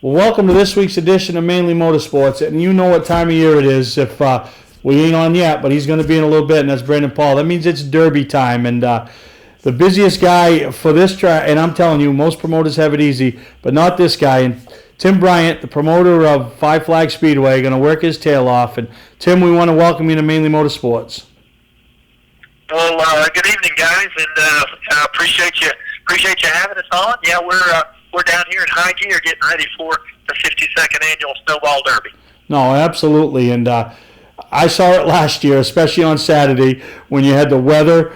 Well, welcome to this week's edition of Mainly Motorsports, and you know what time of year it is. If we ain't on yet, but he's going to be in a little bit, and that's Brandon Paul. That means it's Derby time, and the busiest guy for this track, and I'm telling you, most promoters have it easy, but not this guy. And Tim Bryant, the promoter of Five Flag Speedway, going to work his tail off. And Tim, we want to welcome you to Mainly Motorsports. Well, good evening, guys, and appreciate you having us on. Yeah, we're down here in high gear getting ready for the 52nd annual Snowball Derby. No, absolutely, and I saw it last year, especially on Saturday when you had the weather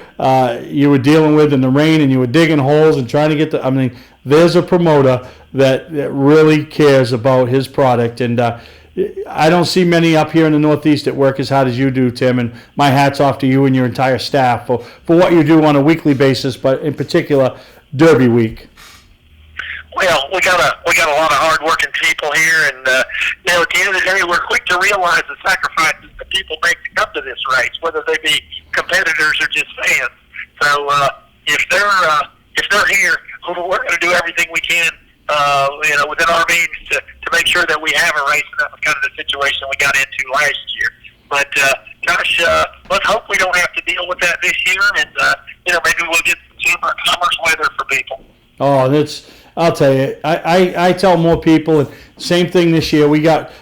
you were dealing with and the rain, and you were digging holes and trying to get I mean, there's a promoter that really cares about his product, and I don't see many up here in the Northeast that work as hard as you do, Tim, and my hat's off to you and your entire staff for what you do on a weekly basis, but in particular, Derby Week. Well, we got a lot of hard-working people here, and at the end of the day, we're quick to realize the sacrifices that people make to come to this race, whether they be competitors or just fans. So if they're here, we're going to do everything we can, within our means to make sure that we have a race. And that was kind of the situation we got into last year. But gosh, let's hope we don't have to deal with that this year, and maybe we'll get some Chamber of Commerce weather for people. Oh, I'll tell you, I tell more people, and same thing this year.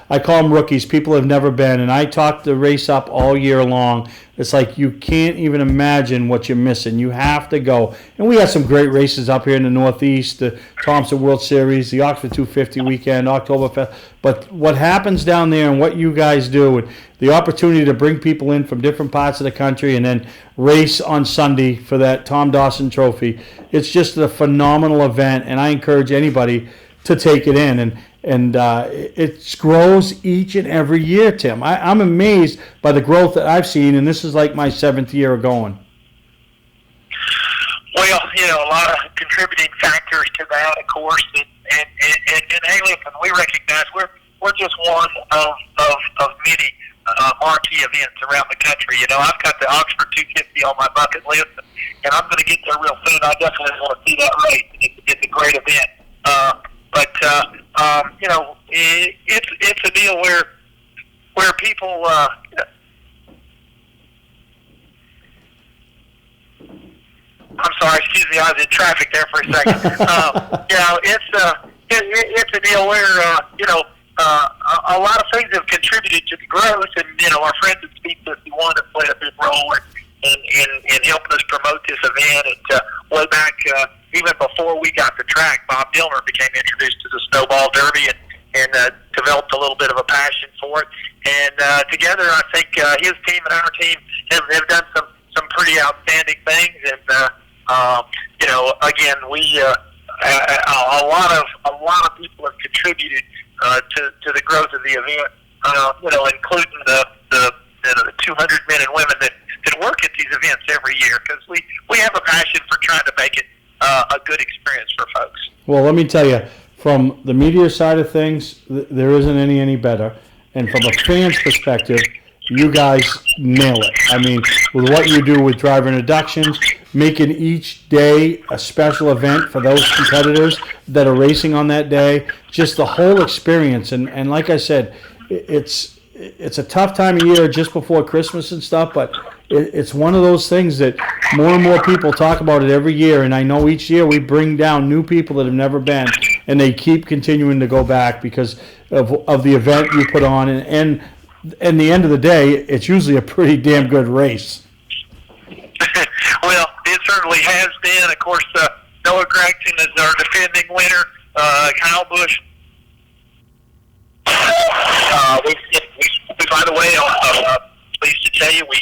I call them rookies. People have never been, and I talk the race up all year long. It's like you can't even imagine what you're missing. You have to go. And we have some great races up here in the Northeast, the Thompson World Series, the Oxford 250 weekend, Oktoberfest. But what happens down there and what you guys do, and the opportunity to bring people in from different parts of the country and then race on Sunday for that Tom Dawson Trophy, it's just a phenomenal event, and I encourage anybody to take it in. And it grows each and every year, Tim. I'm amazed by the growth that I've seen, and this is like my 7th year of going. Well, a lot of contributing factors to that, of course, and hey, listen, we recognize we're just one of many marquee events around the country. I've got the Oxford 250 on my bucket list, and I'm going to get there real soon. I definitely want to see that race. It's a great event. It's a deal where people, I'm sorry, excuse me, I was in traffic there for a second. It's a deal where, a lot of things have contributed to the growth, and, our friends at Speed 51 have played a big role in helping us promote this event. And way back, even before we got the track, Bob Dillner became introduced to the Snowball Derby and developed a little bit of a passion for it. And together, I think his team and our team have done some pretty outstanding things. And again, a lot of people have contributed to the growth of the event. Including the 200 men and women that work at these events every year, because we have a passion for trying to make it a good experience for folks. Well, let me tell you, from the media side of things, there isn't any better. And from a fan's perspective, you guys nail it. I mean, with what you do with driver introductions, making each day a special event for those competitors that are racing on that day, just the whole experience. And like I said, it's a tough time of year just before Christmas and stuff, but it's one of those things that more and more people talk about it every year, and I know each year we bring down new people that have never been, and they keep continuing to go back because of the event you put on, and in the end of the day, it's usually a pretty damn good race. Well, it certainly has been. Of course, Noah Gregson is our defending winner. Kyle Busch. By the way, I'm pleased to tell you we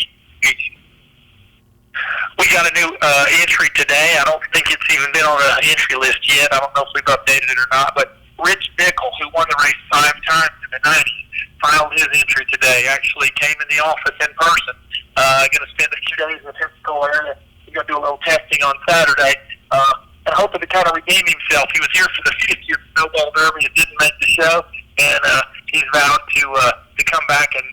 got a new entry today. I don't think it's even been on the entry list yet. I don't know if we've updated it or not, but Rich Bickle, who won the race 5 times in the 90s, filed his entry today. Actually came in the office in person. Going to spend a few days in the Pensacola area. He's going to do a little testing on Saturday. And hoping to kind of redeem himself. He was here for the 50th Snowball Derby and didn't make the show, and he's vowed to come back and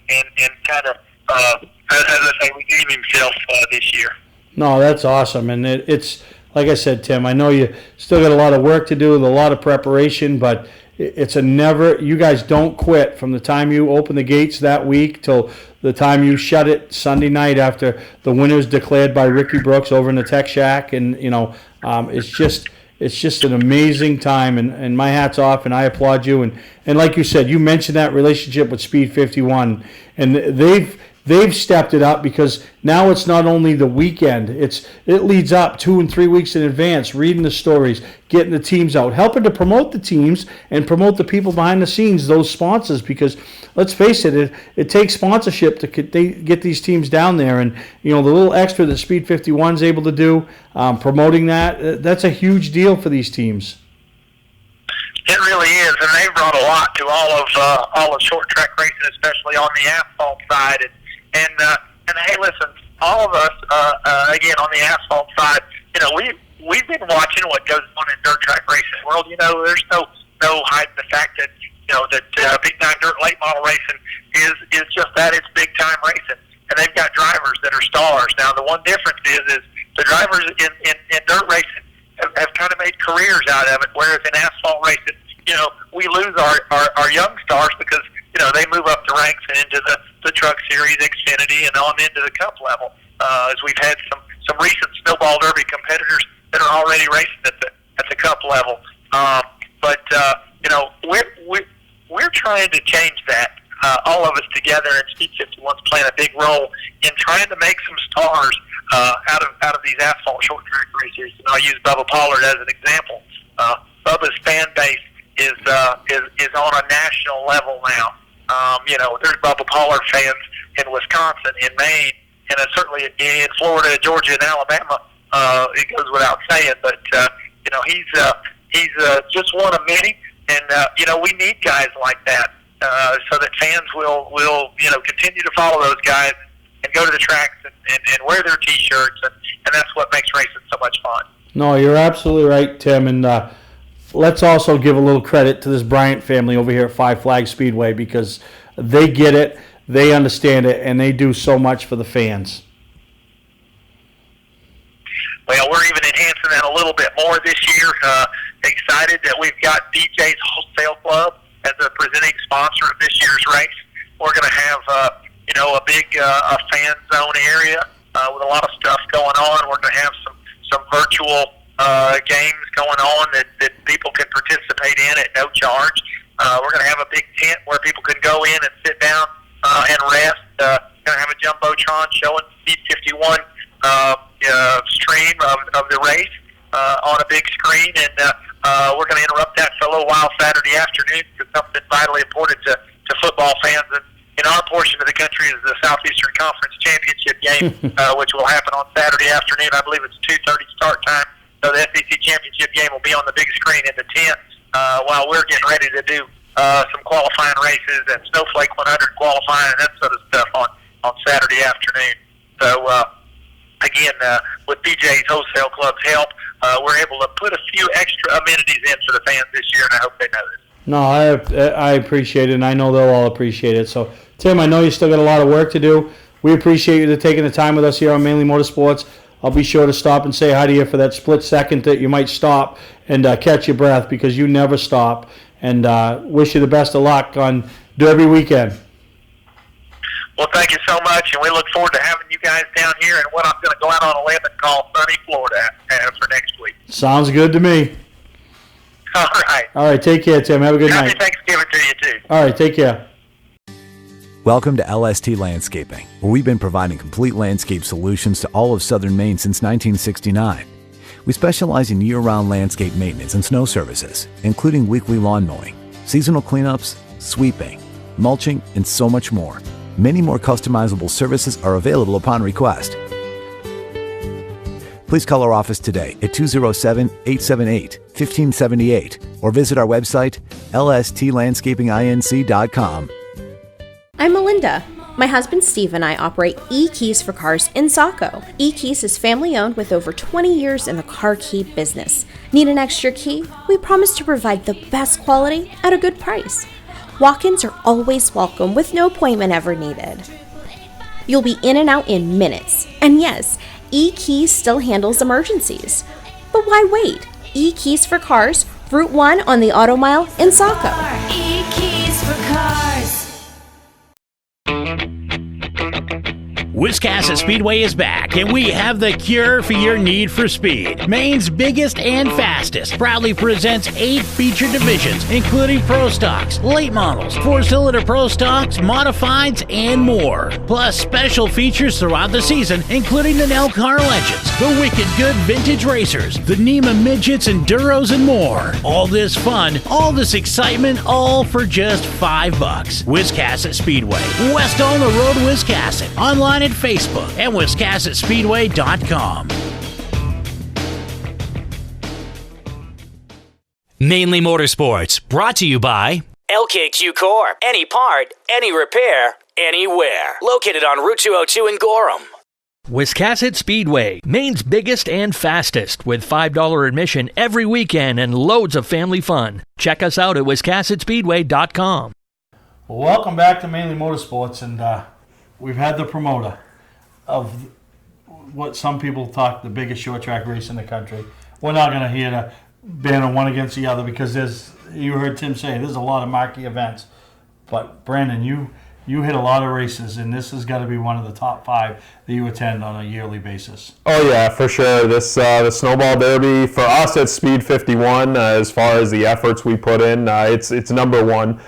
kind of, as I say, redeem himself this year. No, that's awesome, and it's like I said, Tim, I know you still got a lot of work to do, a lot of preparation, but it's a never, you guys don't quit from the time you open the gates that week till the time you shut it Sunday night after the winner's declared by Ricky Brooks over in the Tech Shack. And, it's just an amazing time, and my hat's off, and I applaud you. And like you said, you mentioned that relationship with Speed 51, and they've stepped it up, because now it's not only the weekend, it leads up 2 and 3 weeks in advance, reading the stories, getting the teams out, helping to promote the teams and promote the people behind the scenes, those sponsors, because let's face it takes sponsorship to get these teams down there. And the little extra that Speed 51 is able to do, promoting that's a huge deal for these teams. It really is, and they've brought a lot to all of short track racing, especially on the asphalt side. And hey, listen, all of us, again, on the asphalt side, we've been watching what goes on in dirt track racing world. There's no hiding the fact that that big time dirt late model racing is just that. It's big time racing, and they've got drivers that are stars. Now, the one difference is the drivers in dirt racing have kind of made careers out of it, whereas in asphalt racing, we lose our young stars because they move up the ranks and into the Truck Series, Xfinity, and on into the Cup level. As we've had some recent Snowball Derby competitors that are already racing at the Cup level. But we're trying to change that. All of us together, and Speed 51's playing a big role in trying to make some stars out of these asphalt short track racers. And I'll use Bubba Pollard as an example. Bubba's fan base is on a national level now. There's Bubba Pollard fans in Wisconsin, in Maine, and certainly in Florida, Georgia, and Alabama. It goes without saying, but he's just one of many, and we need guys like that so that fans will continue to follow those guys and go to the tracks and wear their T-shirts, and that's what makes racing so much fun. No, you're absolutely right, Tim, and let's also give a little credit to this Bryant family over here at Five Flags Speedway, because they get it, they understand it, and they do so much for the fans. Well, we're even enhancing that a little bit more this year. Excited that we've got DJ's Wholesale Club as a presenting sponsor of this year's race. We're going to have a big fan zone area with a lot of stuff going on. We're going to have some virtual games going on that people can participate in at no charge. We're going to have a big tent where people can go in and sit down and rest. Going to have a jumbotron showing Speed 51 stream of the race on a big screen, and we're going to interrupt that for a little while Saturday afternoon because something vitally important to football fans in our portion of the country is the Southeastern Conference Championship game, which will happen on Saturday afternoon. I believe it's 2:30 start time. So the SEC Championship game will be on the big screen in the tent while we're getting ready to do some qualifying races and Snowflake 100 qualifying and that sort of stuff on Saturday afternoon. So, again, with BJ's Wholesale Club's help, we're able to put a few extra amenities in for the fans this year, and I hope they know this. No, I appreciate it, and I know they'll all appreciate it. So, Tim, I know you still got a lot of work to do. We appreciate you taking the time with us here on Mainly Motorsports. I'll be sure to stop and say hi to you for that split second that you might stop and catch your breath, because you never stop. And wish you the best of luck on Derby weekend. Well, thank you so much, and we look forward to having you guys down here and what I'm going to go out on a limb and call sunny Florida for next week. Sounds good to me. All right. All right, take care, Tim. Have a good night. Happy Thanksgiving to you, too. All right, take care. Welcome to LST Landscaping, where we've been providing complete landscape solutions to all of southern Maine since 1969. We specialize in year-round landscape maintenance and snow services, including weekly lawn mowing, seasonal cleanups, sweeping, mulching, and so much more. Many more customizable services are available upon request. Please call our office today at 207-878-1578 or visit our website, lstlandscapinginc.com. I'm Melinda. My husband Steve and I operate E-Keys for Cars in Saco. E-Keys is family-owned with over 20 years in the car key business. Need an extra key? We promise to provide the best quality at a good price. Walk-ins are always welcome with no appointment ever needed. You'll be in and out in minutes. And yes, E-Keys still handles emergencies. But why wait? E-Keys for Cars, Route 1 on the Auto Mile in Saco. E-Keys for Cars. Wiscasset Speedway is back, and we have the cure for your need for speed. Maine's biggest and fastest proudly presents 8 featured divisions, including Pro Stocks, late models, 4-cylinder Pro Stocks, modifieds, and more. Plus special features throughout the season, including the Nell Car Legends, the Wicked Good Vintage Racers, the NEMA Midgets, Enduros, and more. All this fun, all this excitement, all for just $5. Wiscasset Speedway, west on the road, Wiscasset. Online at Facebook and WiscassetSpeedway.com. Mainly Motorsports, brought to you by LKQ Core. Any part, any repair, anywhere. Located on Route 202 in Gorham. Wiscasset Speedway, Maine's biggest and fastest, with $5 admission every weekend and loads of family fun. Check us out at WiscassetSpeedway.com. Well, welcome back to Mainly Motorsports, and we've had the promoter of what some people talk the biggest short track race in the country. We're not going to hear the banner one against the other because you heard Tim say there's a lot of marquee events. But Brandon, you hit a lot of races, and this has got to be one of the top 5 that you attend on a yearly basis. Oh yeah, for sure. This the Snowball Derby for us at Speed 51, as far as the efforts we put in, it's number 1.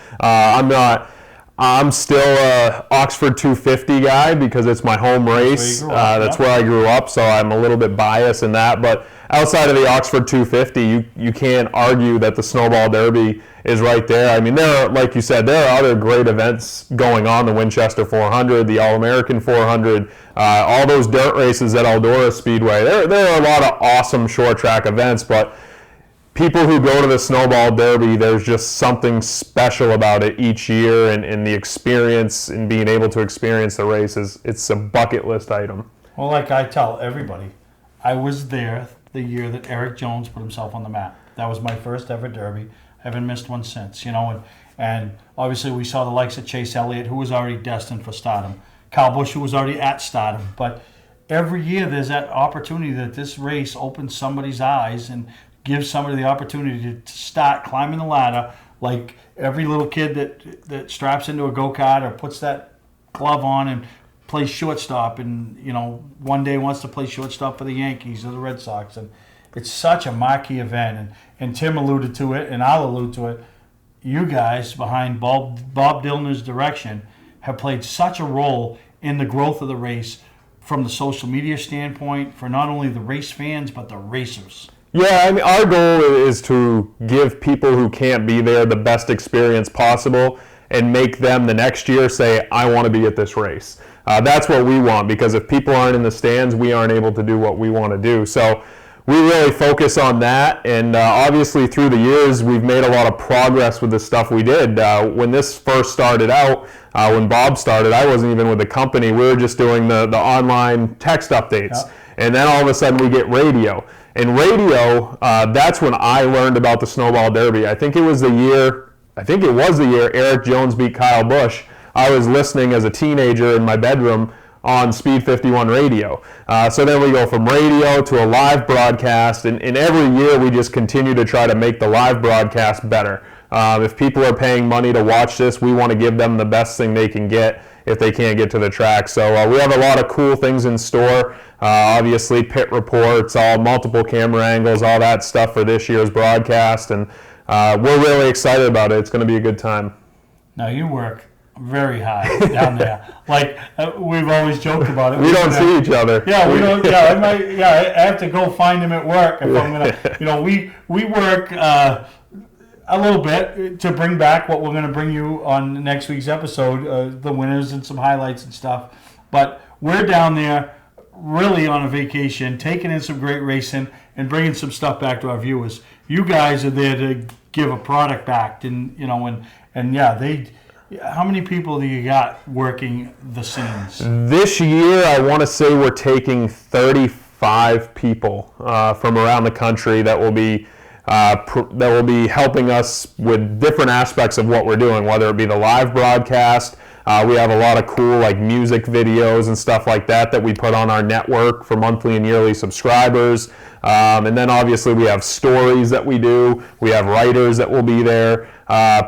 I'm still a Oxford 250 guy because it's my home race. That's where I grew up, so I'm a little bit biased in that. But outside of the Oxford 250, you can't argue that the Snowball Derby is right there. I mean, like you said, there are other great events going on, the Winchester 400, the All-American 400, all those dirt races at Eldora Speedway. There are a lot of awesome short track events, but people who go to the Snowball Derby, there's just something special about it each year, and the experience and being able to experience the races. It's a bucket list item. Well, like I tell everybody, I was there the year that Eric Jones put himself on the map. That was my first ever Derby. I haven't missed one since, and obviously we saw the likes of Chase Elliott, who was already destined for stardom, Kyle Busch, who was already at stardom, but every year there's that opportunity that this race opens somebody's eyes and gives somebody the opportunity to start climbing the ladder, like every little kid that straps into a go-kart or puts that glove on and plays shortstop and, one day wants to play shortstop for the Yankees or the Red Sox. And it's such a marquee event. And Tim alluded to it, and I'll allude to it. You guys, behind Bob Dillner's direction, have played such a role in the growth of the race from the social media standpoint for not only the race fans, but the racers. Yeah, I mean, our goal is to give people who can't be there the best experience possible and make them the next year say, I want to be at this race. That's what we want, because if people aren't in the stands, we aren't able to do what we want to do. So we really focus on that, and obviously through the years, we've made a lot of progress with the stuff we did. When this first started out, when Bob started, I wasn't even with the company. We were just doing the online text updates. Yep. And then all of a sudden we get radio. And radio, that's when I learned about the Snowball Derby. I think it was the year Eric Jones beat Kyle Busch. I was listening as a teenager in my bedroom on Speed 51 radio. So then we go from radio to a live broadcast, and every year we just continue to try to make the live broadcast better. If people are paying money to watch this, we want to give them the best thing they can get if they can't get to the track. So we have a lot of cool things in store. Obviously, pit reports, all multiple camera angles, all that stuff for this year's broadcast, and we're really excited about it. It's going to be a good time. Now, you work very high down there. Like we've always joked about it. We don't see each other. Yeah, we don't. Yeah, I have to go find him at work if I'm gonna. We work a little bit to bring back what we're gonna bring you on next week's episode, the winners and some highlights and stuff. But we're down there really on a vacation, taking in some great racing and bringing some stuff back to our viewers. You guys are there to give a product back, and how many people do you got working the scenes? This year, I want to say we're taking 35 people from around the country that will be helping us with different aspects of what we're doing, whether it be the live broadcast, We have a lot of cool like music videos and stuff like that we put on our network for monthly and yearly subscribers. And then obviously we have stories that we do. We have writers that will be there,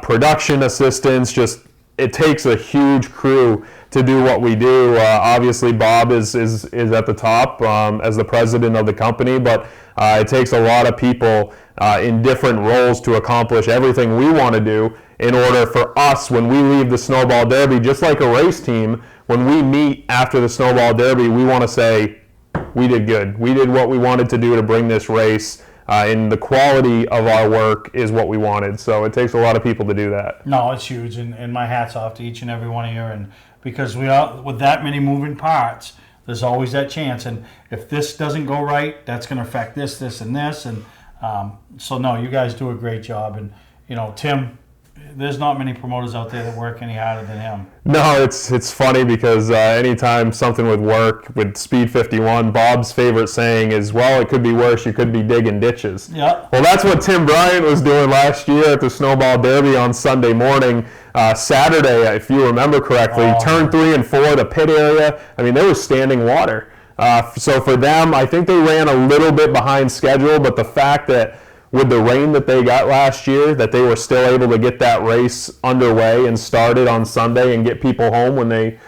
production assistants. Just it takes a huge crew to do what we do. Obviously Bob is at the top as the president of the company, but it takes a lot of people in different roles to accomplish everything we want to do in order for us, when we leave the Snowball Derby, just like a race team, when we meet after the Snowball Derby, we want to say, we did good. We did what we wanted to do to bring this race, and the quality of our work is what we wanted. So it takes a lot of people to do that. No, it's huge, and my hat's off to each and every one of you. And because we are with that many moving parts, there's always that chance. And if this doesn't go right, that's going to affect this, and this. And so no, you guys do a great job. And Tim, there's not many promoters out there that work any harder than him. No, it's funny because anytime something would work with Speed 51, Bob's favorite saying is, well, it could be worse, you could be digging ditches. Yeah. Well, that's what Tim Bryant was doing last year at the Snowball Derby on Sunday morning. Saturday, if you remember correctly, turn 3 and 4, the pit area, I mean, there was standing water. So for them, I think they ran a little bit behind schedule, but the fact that with the rain that they got last year, that they were still able to get that race underway and started on Sunday and get people home when they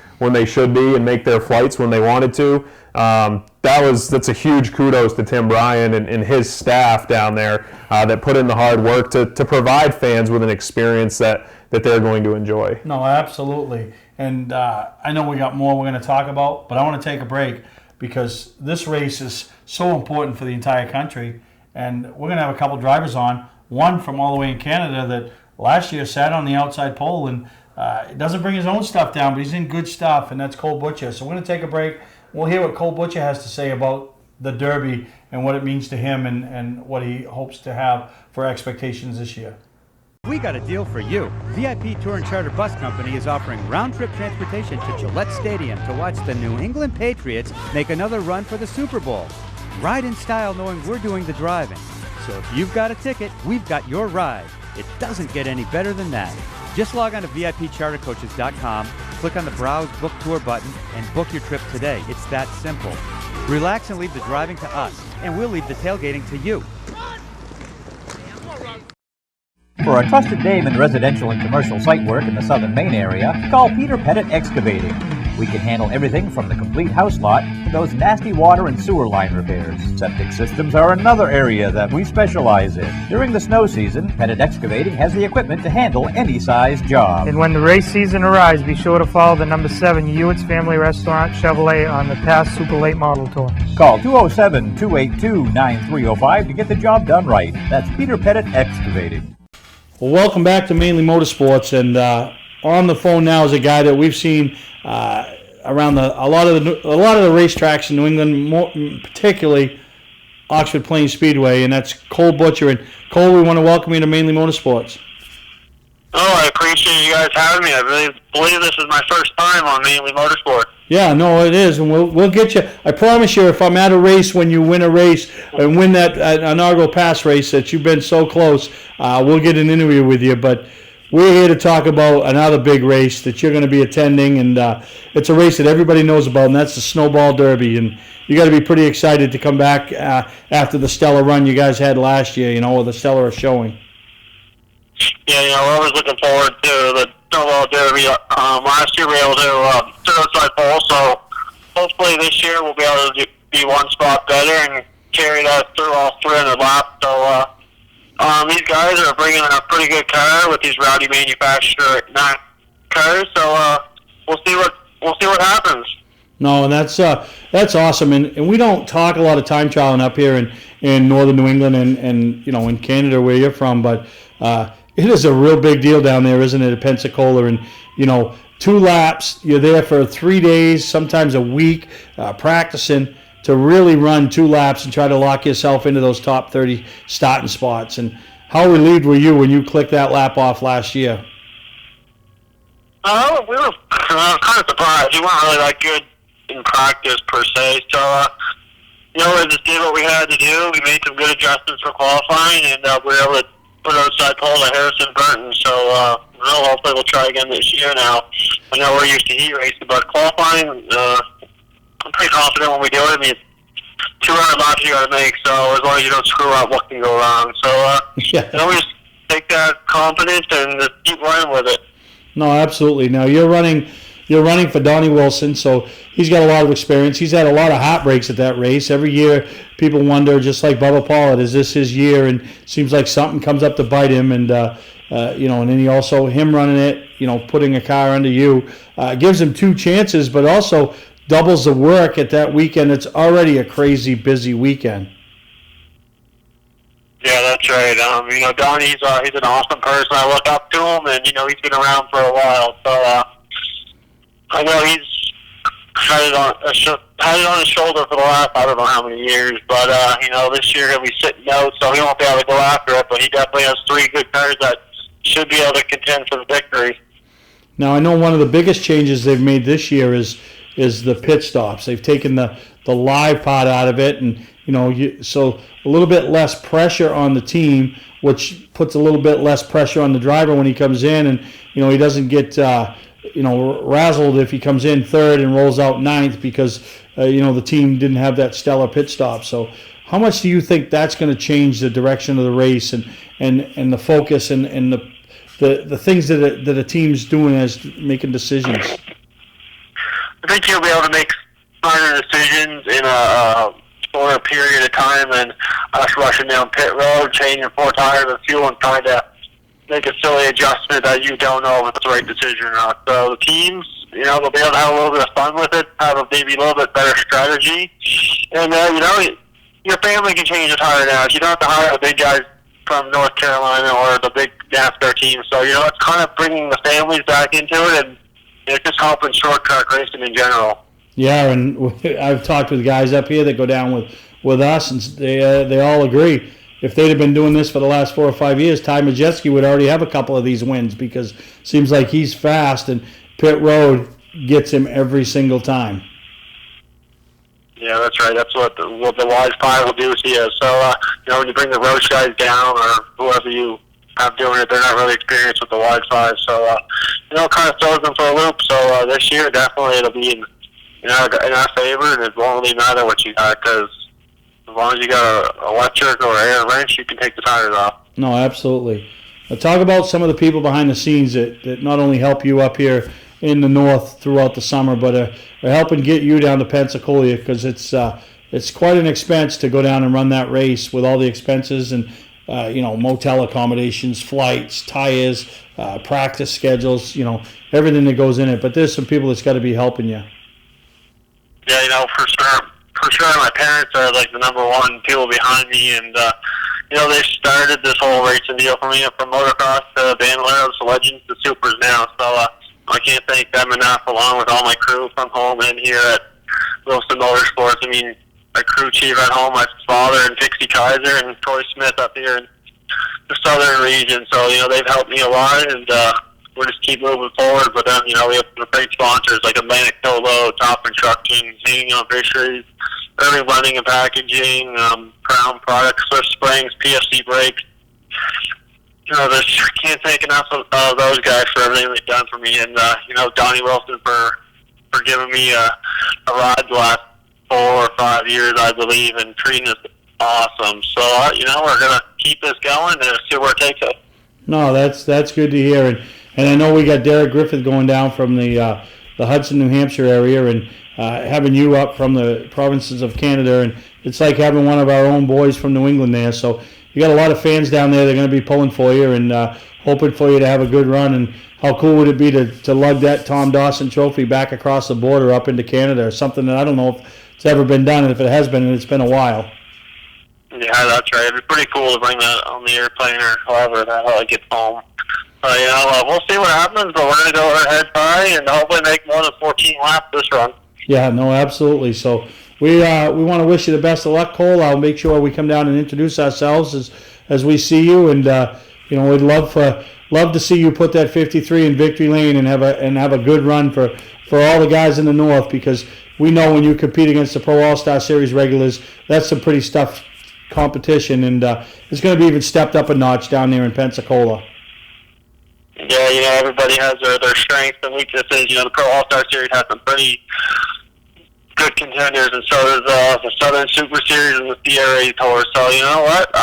should be and make their flights when they wanted to. That's a huge kudos to Tim Bryan and his staff down there that put in the hard work to provide fans with an experience that they're going to enjoy. No, absolutely. And I know we got more we're going to talk about, but I want to take a break because this race is so important for the entire country. And we're going to have a couple drivers on, one from all the way in Canada that last year sat on the outside pole and doesn't bring his own stuff down, but he's in good stuff, and that's Cole Butcher. So we're going to take a break. We'll hear what Cole Butcher has to say about the Derby and what it means to him and what he hopes to have for expectations this year. We got a deal for you. VIP Tour and Charter Bus Company is offering round-trip transportation to Gillette Stadium to watch the New England Patriots make another run for the Super Bowl. Ride in style knowing we're doing the driving. So if you've got a ticket, we've got your ride. It doesn't get any better than that. Just log on to VIPChartercoaches.com, click on the Browse Book Tour button, and book your trip today. It's that simple. Relax and leave the driving to us, and we'll leave the tailgating to you. For a trusted name in residential and commercial site work in the southern Maine area, call Peter Pettit Excavating. We can handle everything from the complete house lot to those nasty water and sewer line repairs. Septic systems are another area that we specialize in. During the snow season, Pettit Excavating has the equipment to handle any size job. And when the race season arrives, be sure to follow the number 7 Hewitt's Family Restaurant Chevrolet on the past Super Late Model Tour. Call 207-282-9305 to get the job done right. That's Peter Pettit Excavating. Well, welcome back to Mainely Motorsports, and on the phone now is a guy that we've seen around a lot of the racetracks in New England, particularly Oxford Plains Speedway, and that's Cole Butcher. And Cole, we want to welcome you to Mainely Motorsports. Oh, I appreciate you guys having me. I really believe this is my first time on Mainly Motorsports. Yeah, no, it is, and we'll get you. I promise you, if I'm at a race when you win a race and win that inaugural pass race that you've been so close, we'll get an interview with you. But we're here to talk about another big race that you're going to be attending, and it's a race that everybody knows about, and that's the Snowball Derby. And you got to be pretty excited to come back after the stellar run you guys had last year, or the stellar showing. Yeah, we're always looking forward to the Snowball Derby. Last year we were able to throw outside pole, so hopefully this year we'll be able to be one spot better and carry that through all 300 laps. So these guys are bringing a pretty good car with these rowdy manufacturer cars. So we'll see what happens. No, and that's awesome. And we don't talk a lot of time trialing up here in northern New England and in Canada where you're from, but it is a real big deal down there, isn't it, at Pensacola? And 2 laps, you're there for 3 days, sometimes a week, practicing to really run 2 laps and try to lock yourself into those top 30 starting spots. And how relieved were you when you clicked that lap off last year? We were kind of surprised. We weren't really that good in practice per se. So, we just did what we had to do. We made some good adjustments for qualifying, and we were able to put outside pole to Harrison Burton. So, hopefully we'll try again this year now. I know we're used to heat racing, but qualifying, I'm pretty confident when we do it. I mean, 200 laps you got to make, so as long as you don't screw up, what can go wrong? So, we just take that confidence and just keep running with it. No, absolutely. Now you're running for Donnie Wilson, so he's got a lot of experience. He's had a lot of heartbreaks at that race. Every year, people wonder, just like Bubba Pollard, is this his year? And it seems like something comes up to bite him. And and then he also him running it, putting a car under you, gives him 2 chances, but also doubles the work at that weekend. It's already a crazy busy weekend. Yeah, that's right. Donnie, he's an awesome person. I look up to him, and he's been around for a while. So I know he's had it on his shoulder for the last I don't know how many years. But this year he'll be sitting out, so he won't be able to go after it. But he definitely has 3 good cars that should be able to contend for the victory. Now I know one of the biggest changes they've made this year is the pit stops. They've taken the live part out of it, and so a little bit less pressure on the team, which puts a little bit less pressure on the driver when he comes in, and he doesn't get razzled if he comes in third and rolls out ninth because the team didn't have that stellar pit stop. So how much do you think that's going to change the direction of the race and the focus and the things that a team's doing as making decisions? I think you'll be able to make smarter decisions in a shorter period of time than us rushing down pit road, changing 4 tires of fuel, and trying to make a silly adjustment that you don't know if it's the right decision or not. So the teams, they'll be able to have a little bit of fun with it, have maybe a little bit better strategy, and your family can change a tire now. You don't have to hire the big guys from North Carolina or the big NASCAR team. So it's kind of bringing the families back into it, and it's just helping short-track racing in general. Yeah, and I've talked with guys up here that go down with us, and they all agree. If they'd have been doing this for the last 4 or 5 years, Ty Majeski would already have a couple of these wins because it seems like he's fast, and pit road gets him every single time. Yeah, that's right. That's what the Wise 5 will do to you. So, when you bring the Roach guys down or whoever you have doing it, they're not really experienced with the Wise 5. So, kind of throws them for a loop. So, this year, definitely it'll be in our favor, and it won't really matter what you got because as long as you got an electric or air wrench, you can take the tires off. No, absolutely. Talk about some of the people behind the scenes that not only help you up here in the north throughout the summer, but are helping get you down to Pensacola because it's quite an expense to go down and run that race with all the expenses and motel accommodations, flights, tires, practice schedules, everything that goes in it. But there's some people that's got to be helping you. Yeah, for sure. For sure, my parents are like the number one people behind me, and they started this whole racing deal for me, from motocross to bandoleros to legends to supers now. So I can't thank them enough, along with all my crew from home and here at Wilson Motorsports. I mean, my crew chief at home, my father and Pixie Kaiser and Troy Smith up here in the southern region. So they've helped me a lot, and we'll just keep moving forward. But then we have some great sponsors like Atlantic Tolo, Top Construction, Hanging on Fisheries, Irving Running and Packaging, Crown Products, Swift Springs, PFC Brakes. I can't thank enough of those guys for everything they've done for me, and Donnie Wilson for giving me a ride the last 4 or 5 years, I believe, and treating us awesome. So we're gonna keep this going and see where it takes us. No, that's good to hear, and I know we got Derek Griffith going down from the Hudson, New Hampshire area, and having you up from the provinces of Canada, and it's like having one of our own boys from New England there. So you got a lot of fans down there. They're going to be pulling for you and hoping for you to have a good run. And how cool would it be to lug that Tom Dawson trophy back across the border up into Canada, or something that I don't know if it's ever been done, and if it has been, and it's been a while. Yeah, that's right. It'd be pretty cool to bring that on the airplane or however the hell it gets home. We'll see what happens, but we're going to go ahead high and hopefully make more than 14 laps this run. Yeah, no, absolutely. So we want to wish you the best of luck, Cole. I'll make sure we come down and introduce ourselves as we see you, and we'd love to see you put that 53 in victory lane and have a good run for all the guys in the north, because we know when you compete against the Pro All-Star Series regulars, that's some pretty tough competition, and it's going to be even stepped up a notch down there in Pensacola. Yeah, everybody has their strengths and weaknesses. The Pro All-Star Series has some pretty good contenders, and so does the Southern Super Series and the Sierra Tour. So you know what?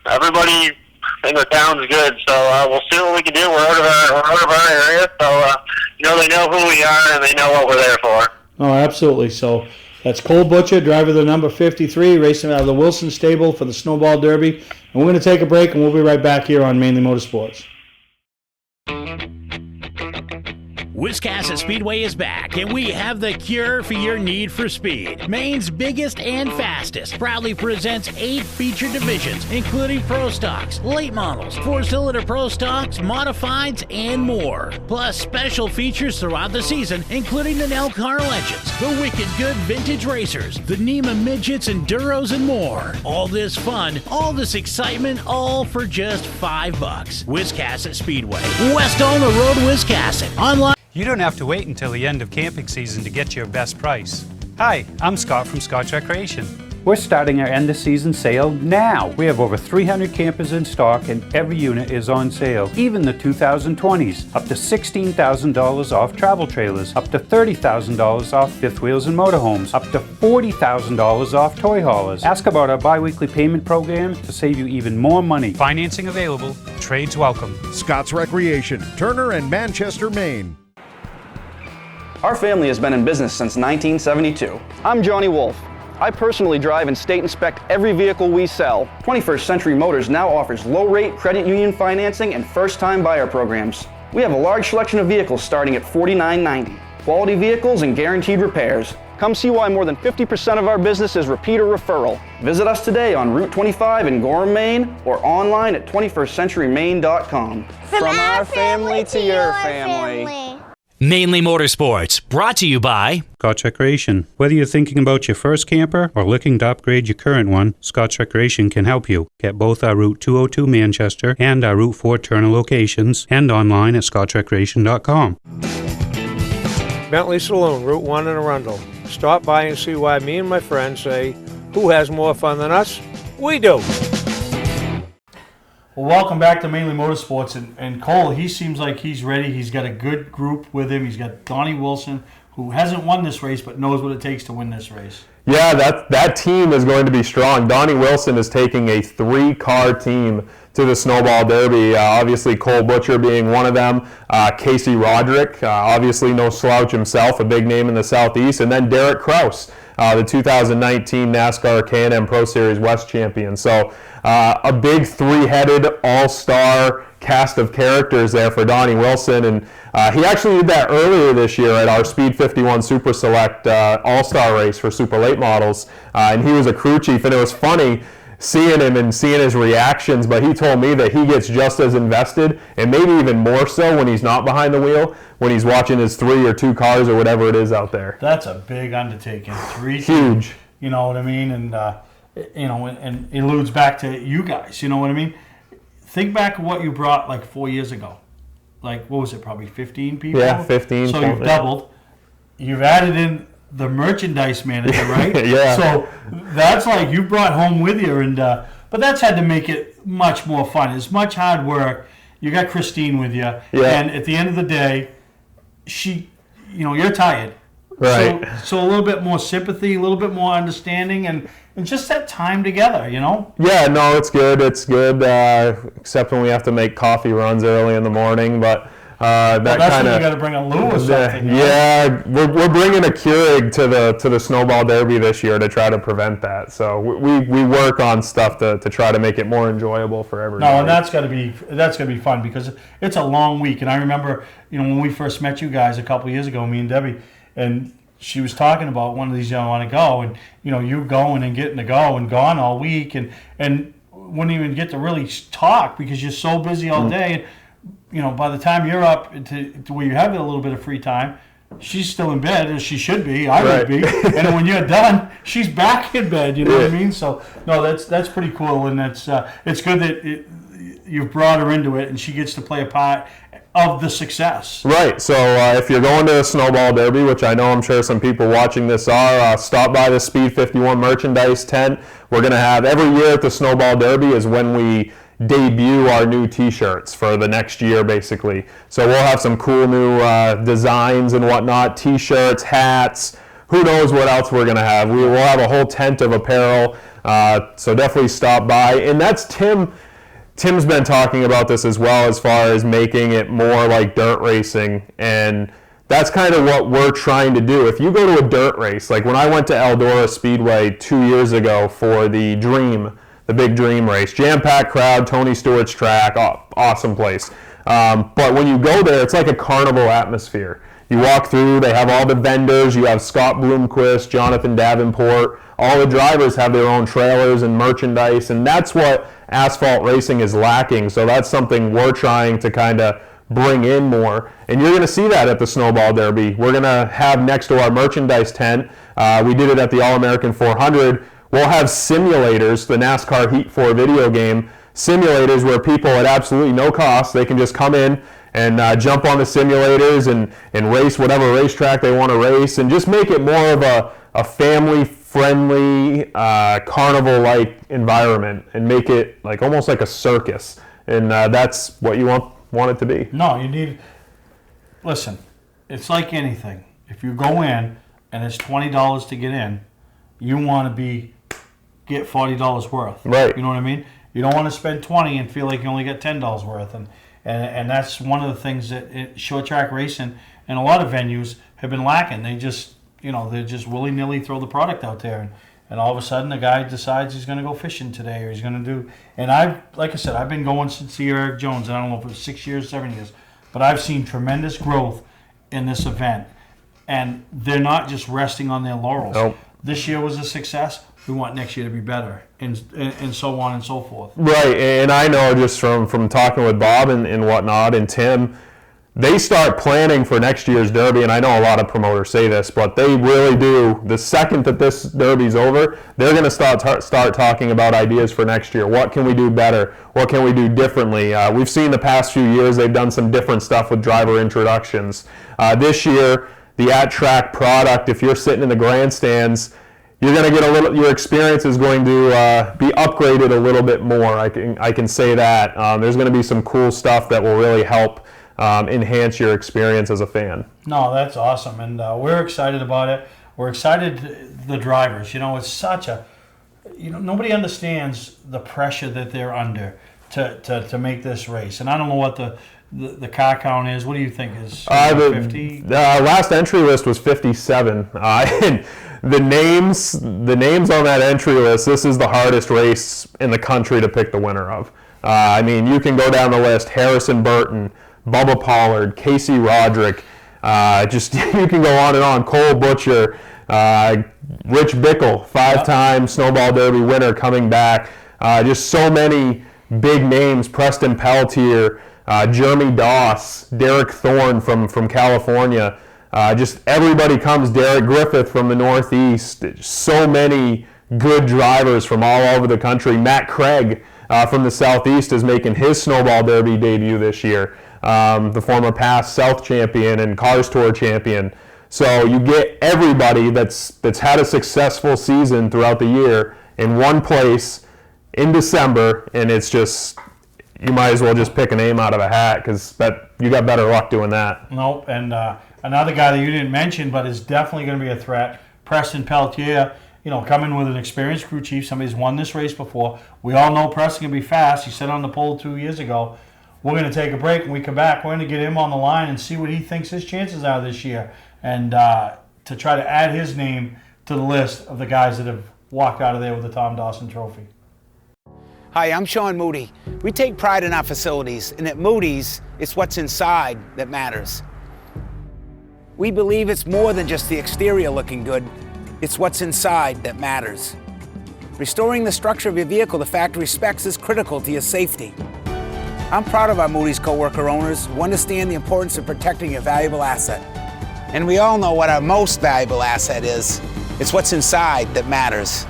Everybody in the town's good. So we'll see what we can do. We're out of our area, so they know who we are and they know what we're there for. Oh, absolutely. So that's Cole Butcher, driver of the number 53, racing out of the Wilson stable for the Snowball Derby. And we're going to take a break, and we'll be right back here on Mainly Motorsports. Wiscasset Speedway is back, and we have the cure for your need for speed. Maine's biggest and fastest proudly presents 8 feature divisions, including Pro Stocks, late models, 4-cylinder Pro Stocks, modifieds, and more. Plus special features throughout the season, including the Nell Car Legends, the Wicked Good Vintage Racers, the NEMA Midgets, Enduros, and more. All this fun, all this excitement, all for just $5. Wiscasset Speedway, west on the road, Wiscasset. Online. You don't have to wait until the end of camping season to get your best price. Hi, I'm Scott from Scott's Recreation. We're starting our end of season sale now. We have over 300 campers in stock and every unit is on sale. Even the 2020s. Up to $16,000 off travel trailers. Up to $30,000 off fifth wheels and motorhomes. Up to $40,000 off toy haulers. Ask about our bi-weekly payment program to save you even more money. Financing available. Trades welcome. Scott's Recreation, Turner and Manchester, Maine. Our family has been in business since 1972. I'm Johnny Wolf. I personally drive and state inspect every vehicle we sell. 21st Century Motors now offers low-rate credit union financing and first-time buyer programs. We have a large selection of vehicles starting at $49.90. Quality vehicles and guaranteed repairs. Come see why more than 50% of our business is repeat or referral. Visit us today on Route 25 in Gorham, Maine, or online at 21stcenturymaine.com. From our family to your family. Mainly Motorsports, brought to you by Scott's Recreation. Whether you're thinking about your first camper or looking to upgrade your current one, Scott's Recreation can help you. Get both our Route 202 Manchester and our Route 4 Turner locations and online at scottsrecreation.com. Bentley Saloon, Route 1 in Arundel. Stop by and see why me and my friends say, who has more fun than us? We do. Well, welcome back to Mainly Motorsports, and Cole, he seems like he's ready. He's got a good group with him. He's got Donnie Wilson, who hasn't won this race but knows what it takes to win this race. Yeah, that team is going to be strong. Donnie Wilson is taking a 3-car team to the Snowball Derby. Obviously, Cole Butcher being one of them. Casey Roderick, obviously no slouch himself, a big name in the Southeast. And then Derek Kraus, the 2019 NASCAR K&M Pro Series West champion. So a big 3-headed all-star cast of characters there for Donnie Wilson. And he actually did that earlier this year at our Speed 51 Super Select all-star race for super late models. And he was a crew chief, and it was funny seeing him and seeing his reactions, but he told me that he gets just as invested, and maybe even more so when he's not behind the wheel, when he's watching his 3 or 2 cars or whatever it is out there. That's a big undertaking. 3 huge. You know what I mean? And and it alludes back to you guys. You know what I mean? Think back what you brought like 4 years ago. Like, what was it? Probably 15 people. Yeah, 15. So you've doubled. You've added in the merchandise manager, right? Yeah. So that's like you brought home with you, and but that's had to make it much more fun. It's much hard work. You got Christine with you, and at the end of the day, you're tired. Right. So a little bit more sympathy, a little bit more understanding, and just that time together, you know? Yeah, no, it's good. It's good, except when we have to make coffee runs early in the morning, but that that's kind of, when you got to bring a Lou or something. Yeah, we're bringing a Keurig to the Snowball Derby this year to try to prevent that. So we work on stuff to try to make it more enjoyable for everybody. No, and that's got to be fun because it's a long week. And I remember, when we first met you guys a couple of years ago, me and Debbie, and she was talking about one of these I want to go, and you going and getting to go and gone all week, and wouldn't even get to really talk because you're so busy all day. By the time you're up to where you have a little bit of free time, she's still in bed, as she should be. I would be. And then when you're done, she's back in bed. You know what I mean? So no, that's pretty cool, and it's good that you've brought her into it, and she gets to play a part of the success. Right. So if you're going to the Snowball Derby, which I know I'm sure some people watching this are, stop by the Speed 51 merchandise tent. We're going to have every year at the Snowball Derby is when we debut our new t-shirts for the next year, basically. So we'll have some cool new designs and whatnot, t-shirts, hats, who knows what else we're going to have. We will have a whole tent of apparel, so definitely stop by. And that's Tim's been talking about this as well, as far as making it more like dirt racing, and that's kind of what we're trying to do. If you go to a dirt race, like when I went to Eldora Speedway 2 years ago for the big Dream race, jam-packed crowd, Tony Stewart's track, awesome place. But when you go there, it's like a carnival atmosphere. You walk through, they have all the vendors, you have Scott Bloomquist, Jonathan Davenport, all the drivers have their own trailers and merchandise, and that's what asphalt racing is lacking. So that's something we're trying to kind of bring in more, and you're going to see that at the Snowball Derby. We're going to have next to our merchandise tent, we did it at the All-American 400, we'll have simulators, the NASCAR Heat 4 video game, simulators where people at absolutely no cost, they can just come in and jump on the simulators and race whatever racetrack they want to race, and just make it more of a family-friendly, carnival-like environment, and make it like almost like a circus. And that's what you want it to be. No, you need. Listen, it's like anything. If you go in and it's $20 to get in, you want to get $40 worth. Right. You know what I mean? You don't want to spend $20 and feel like you only get $10 worth, and that's one of the things that short track racing and a lot of venues have been lacking. They just they just willy nilly throw the product out there, and all of a sudden the guy decides he's going to go fishing today, or he's going to do. And like I said, I've been going since the year Eric Jones, and I don't know if it was 6 years, 7 years, but I've seen tremendous growth in this event, and they're not just resting on their laurels. Nope. This year was a success. We want next year to be better, and so on and so forth. Right, and I know just from talking with Bob and whatnot, and Tim, they start planning for next year's Derby, and I know a lot of promoters say this, but they really do. The second that this Derby's over, they're going to start talking about ideas for next year. What can we do better? What can we do differently? We've seen the past few years they've done some different stuff with driver introductions. This year, the at-track product, if you're sitting in the grandstands, you're going to get your experience is going to be upgraded a little bit more. I can say that. There's going to be some cool stuff that will really help enhance your experience as a fan. No, that's awesome, and we're excited about it. We're excited, the drivers. It's such a, nobody understands the pressure that they're under to make this race. And I don't know what the car count is. What do you think is 50? The last entry list was 57. And the names on that entry list, this is the hardest race in the country to pick the winner of. You can go down the list: Harrison Burton, Bubba Pollard, Casey Roderick, you can go on and on. Cole Butcher, Rich Bickle, 5-time Snowball Derby winner coming back. Just so many big names. Preston Pelletier, Jeremy Doss, Derek Thorne from California. Just everybody comes. Derek Griffith from the Northeast. So many good drivers from all over the country. Matt Craig from the Southeast is making his Snowball Derby debut this year. The former past South champion and Cars Tour champion. So you get everybody that's had a successful season throughout the year in one place in December, and it's just, you might as well just pick a name out of a hat, because you got better luck doing that. Nope. And another guy that you didn't mention, but is definitely going to be a threat, Preston Pelletier. Coming with an experienced crew chief, somebody who's won this race before. We all know Preston can be fast. He said on the pole 2 years ago. We're going to take a break. When we come back, we're going to get him on the line and see what he thinks his chances are this year, and to try to add his name to the list of the guys that have walked out of there with the Tom Dawson Trophy. Hi, I'm Sean Moody. We take pride in our facilities, and at Moody's, it's what's inside that matters. We believe it's more than just the exterior looking good. It's what's inside that matters. Restoring the structure of your vehicle to factory specs is critical to your safety. I'm proud of our Moody's coworker owners who understand the importance of protecting a valuable asset. And we all know what our most valuable asset is. It's what's inside that matters.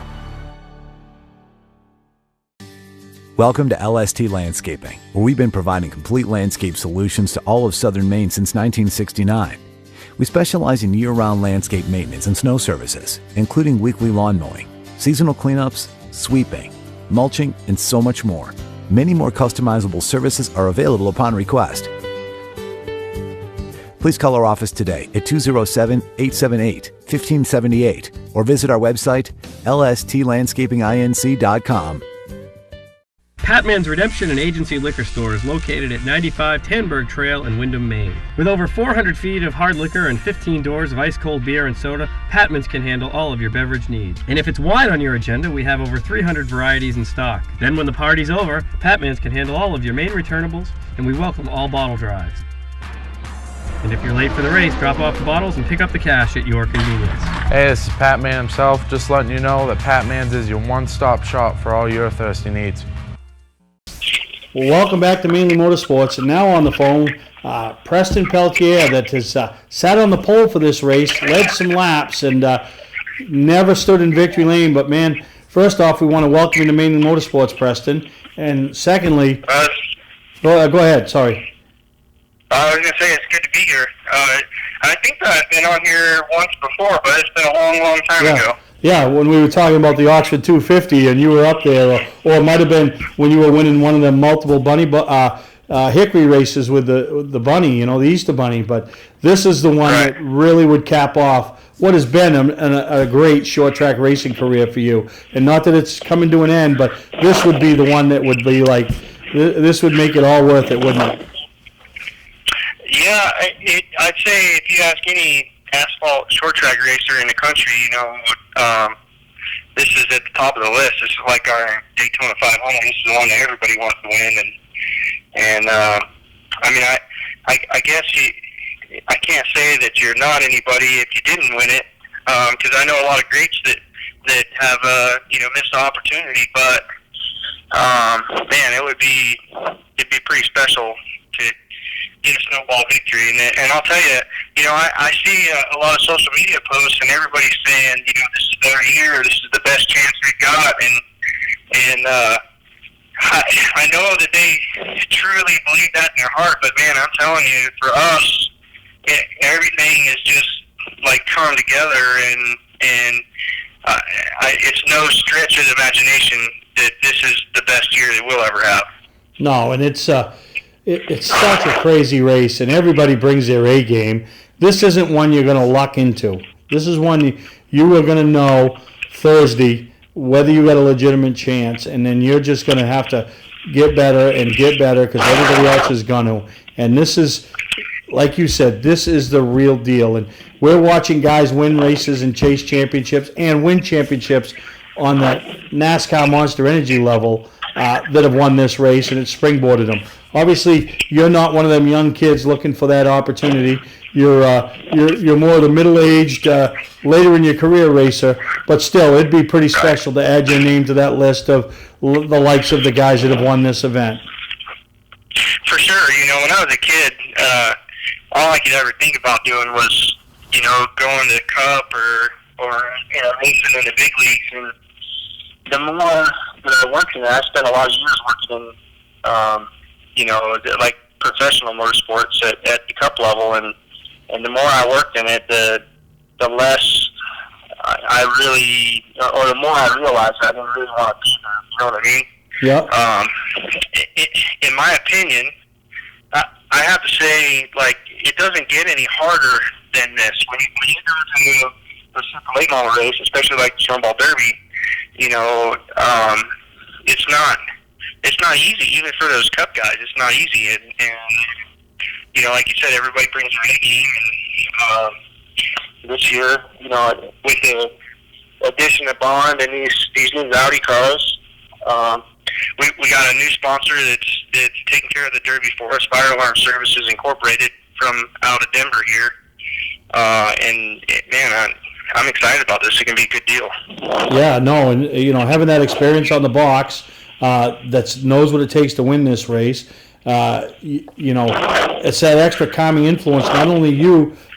Welcome to LST Landscaping, where we've been providing complete landscape solutions to all of southern Maine since 1969. We specialize in year-round landscape maintenance and snow services, including weekly lawn mowing, seasonal cleanups, sweeping, mulching, and so much more. Many more customizable services are available upon request. Please call our office today at 207-878-1578 or visit our website, lstlandscapinginc.com. Patman's Redemption and Agency Liquor Store is located at 95 Tanberg Trail in Windham, Maine. With over 400 feet of hard liquor and 15 doors of ice-cold beer and soda, Patman's can handle all of your beverage needs. And if it's wine on your agenda, we have over 300 varieties in stock. Then when the party's over, Patman's can handle all of your main returnables, and we welcome all bottle drives. And if you're late for the race, drop off the bottles and pick up the cash at your convenience. Hey, this is Pat Man himself, just letting you know that Pat Man's is your one-stop shop for all your thirsty needs. Well, welcome back to Mainely Motorsports, and now on the phone, Preston Peltier, that has sat on the pole for this race, led some laps, and never stood in victory lane. But man, first off, we want to welcome you to Mainely Motorsports, Preston, and secondly, go ahead. Sorry. I was going to say it's good to be here. I think that I've been on here once before, but it's been a long, long time ago. Yeah, when we were talking about the Oxford 250 and you were up there, or it might have been when you were winning one of the multiple hickory races with the bunny, the Easter bunny. But this is the one that really would cap off what has been a great short track racing career for you. And not that it's coming to an end, but this would be the one that would be like, this would make it all worth it, wouldn't it? Yeah, I'd say if you ask any asphalt short track racer in the country, this is at the top of the list. This is like our Daytona 500. This is the one that everybody wants to win, and I mean, I guess I can't say that you're not anybody if you didn't win it, because I know a lot of greats that have missed the opportunity, but man, it'd be pretty special to get a snowball victory. And I'll tell you, I see a lot of social media posts and everybody's saying, this is their year, this is the best chance we got, and I know that they truly believe that in their heart, but man, I'm telling you, for us, everything is just like come together, and it's no stretch of the imagination that this is the best year that we'll ever have. No, and it's such a crazy race, and everybody brings their A game. This isn't one you're going to luck into. This is one you are going to know Thursday whether you got a legitimate chance, and then you're just going to have to get better and get better because everybody else is going to. And this is, like you said, this is the real deal. And we're watching guys win races and chase championships and win championships on that NASCAR Monster Energy level that have won this race, and it's springboarded them. Obviously, you're not one of them young kids looking for that opportunity. You're more of the middle-aged, later in your career racer, but still, it'd be pretty special to add your name to that list of the likes of the guys that have won this event. For sure. When I was a kid, all I could ever think about doing was, going to the Cup or racing in the big leagues. And the more that I worked in it, I spent a lot of years working in, like professional motorsports at the Cup level, and the more I worked in it, the less I really, or the more I realized I didn't really want to be there. You know what I mean? Yeah. In my opinion, I have to say, like, it doesn't get any harder than this. When you go to the super late model race, especially like the Snowball Derby, it's not easy, even for those Cup guys. It's not easy, and like you said, everybody brings their A game, and this year, with the addition of Bond and these new Audi cars, we got a new sponsor that's taking care of the Derby for us, Fire Alarm Services Incorporated, from out of Denver here, man, I'm excited about this. It can be a good deal. Yeah, no, and having that experience on the box, that knows what it takes to win this race. It's that extra calming influence, not only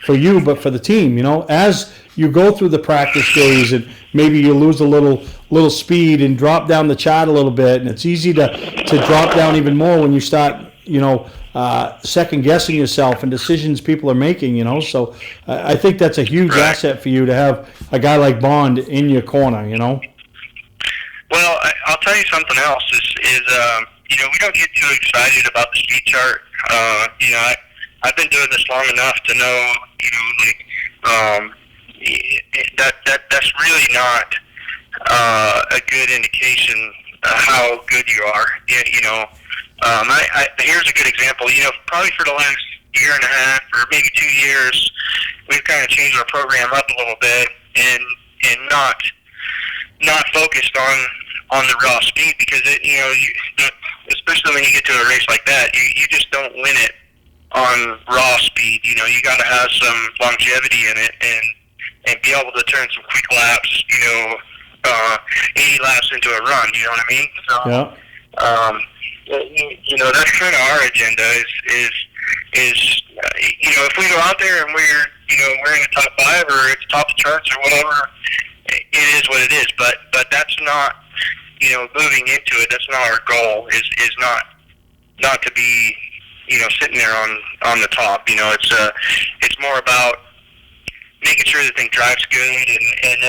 for you, but for the team. As you go through the practice days, and maybe you lose a little speed and drop down the chart a little bit, and it's easy to drop down even more when you start, second guessing yourself and decisions people are making. So I think that's a huge asset for you to have a guy like Bond in your corner. Well, I'll tell you something else. Is we don't get too excited about the speed chart. I've been doing this long enough to know, that's really not a good indication of how good you are. Here's a good example. Probably for the last year and a half or maybe 2 years, we've kind of changed our program up a little bit and not focused on the raw speed, because especially when you get to a race like that, you just don't win it on raw speed. You got to have some longevity in it and be able to turn some quick laps, 80 laps into a run. You know what I mean? So, that's kind of our agenda is if we go out there and we're in the top 5 or it's top of the charts or whatever, it is what it is. But that's not, moving into it. That's not our goal. Is not to be, sitting there on the top. It's more about making sure the thing drives good, and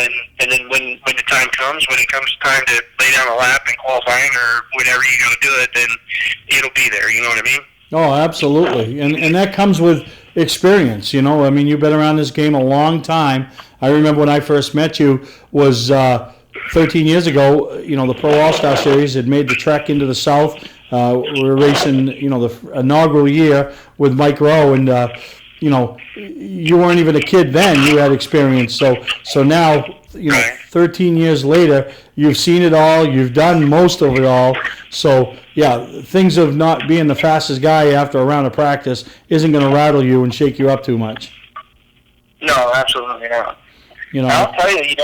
then when the time comes, when it comes time to lay down a lap in qualifying or whenever you go to do it, then it'll be there. You know what I mean? Oh, absolutely. And that comes with experience, you've been around this game a long time. I remember when I first met you was 13 years ago, the Pro All-Star Series had made the trek into the South. We were racing, the inaugural year with Mike Rowe, and, you weren't even a kid then. You had experience. So now, 13 years later, you've seen it all. You've done most of it all. So, yeah, things of not being the fastest guy after a round of practice isn't going to rattle you and shake you up too much. No, absolutely not. I'll tell you,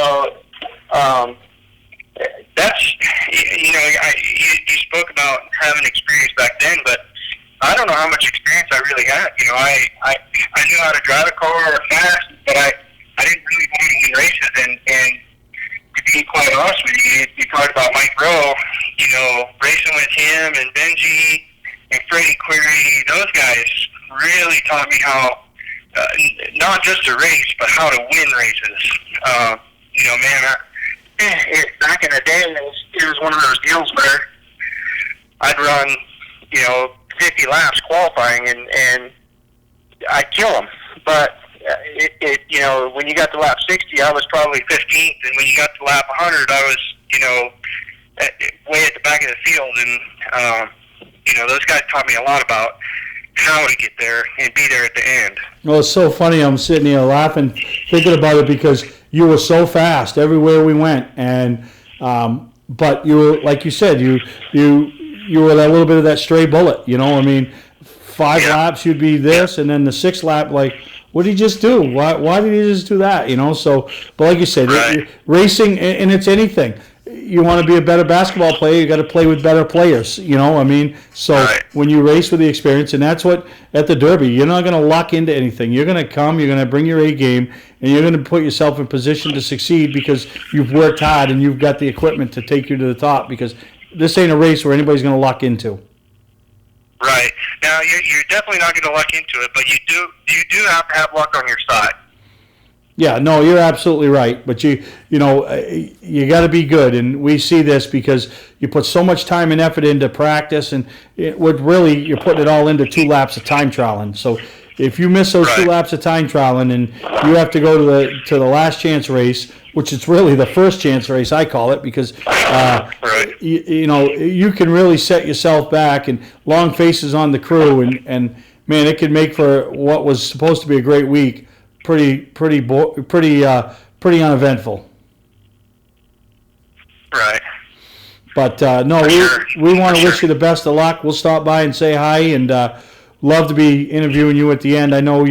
that's, you spoke about having experience back then, but I don't know how much experience I really had. I knew how to drive a car fast, but I didn't really know how to win races. And to be quite honest with you, you talked about Mike Rowe, racing with him and Benji and Freddie Query. Those guys really taught me how, not just to race, but how to win races. Back in the day, it was one of those deals where I'd run, 50 laps qualifying, and I'd kill them. But when you got to lap 60, I was probably 15th, and when you got to lap 100, I was, way at the back of the field. And those guys taught me a lot about how to get there and be there at the end. Well, it's so funny. I'm sitting here laughing, thinking about it, because you were so fast everywhere we went, and but you were, like you said, you were that little bit of that stray bullet. 5 laps you'd be this, and then the 6th lap, like, what did he just do? Why did he just do that? So, but like you said, racing, and it's anything. You want to be a better basketball player, you got to play with better players. So when you race with the experience, and that's what at the Derby, you're not going to luck into anything. You're going to come, you're going to bring your A game, and you're going to put yourself in position to succeed because you've worked hard and you've got the equipment to take you to the top. Because this ain't a race where anybody's going to luck into. Right. Now you're definitely not going to luck into it, but you do have to have luck on your side. Yeah, no, you're absolutely right. But you got to be good, and we see this because you put so much time and effort into practice, and you're putting it all into 2 laps of time trialing. So if you miss those 2 laps of time trialing, and you have to go to the last chance race, which is really the first chance race, I call it, because you can really set yourself back, and long faces on the crew, and man, it could make for what was supposed to be a great week pretty uneventful. Right. But no, we want to wish you the best of luck. We'll stop by and say hi, and love to be interviewing you at the end. I know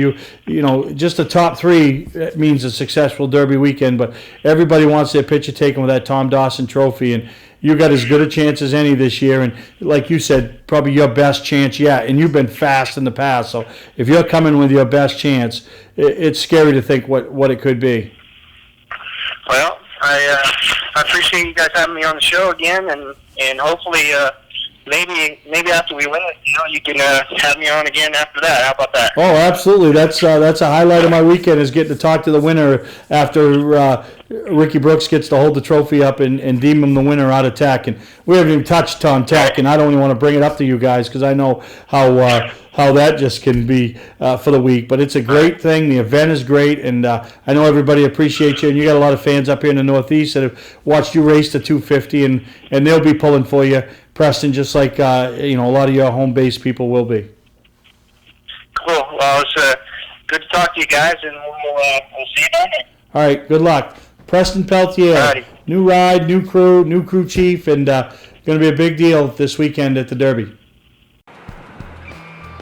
just the top 3 means a successful Derby weekend, but everybody wants their picture taken with that Tom Dawson trophy, and you got as good a chance as any this year, and like you said, probably your best chance yet, and you've been fast in the past, so if you're coming with your best chance, it's scary to think what it could be. Well, I appreciate you guys having me on the show again, and hopefully maybe after we win it, you can have me on again after that. How about that? Oh, absolutely. That's a highlight of my weekend is getting to talk to the winner after Ricky Brooks gets to hold the trophy up and deem him the winner out of Tech. And we haven't even touched on Tech, and I don't even want to bring it up to you guys because I know how that just can be for the week. But it's a great thing. The event is great, and I know everybody appreciates you. And you got a lot of fans up here in the Northeast that have watched you race the 250, and they'll be pulling for you, Preston, just like a lot of your home-based people will be. Cool. Well, it's good to talk to you guys, and we'll see you down there. All right, good luck. Preston Peltier, Alrighty. new ride, new crew chief, and going to be a big deal this weekend at the Derby.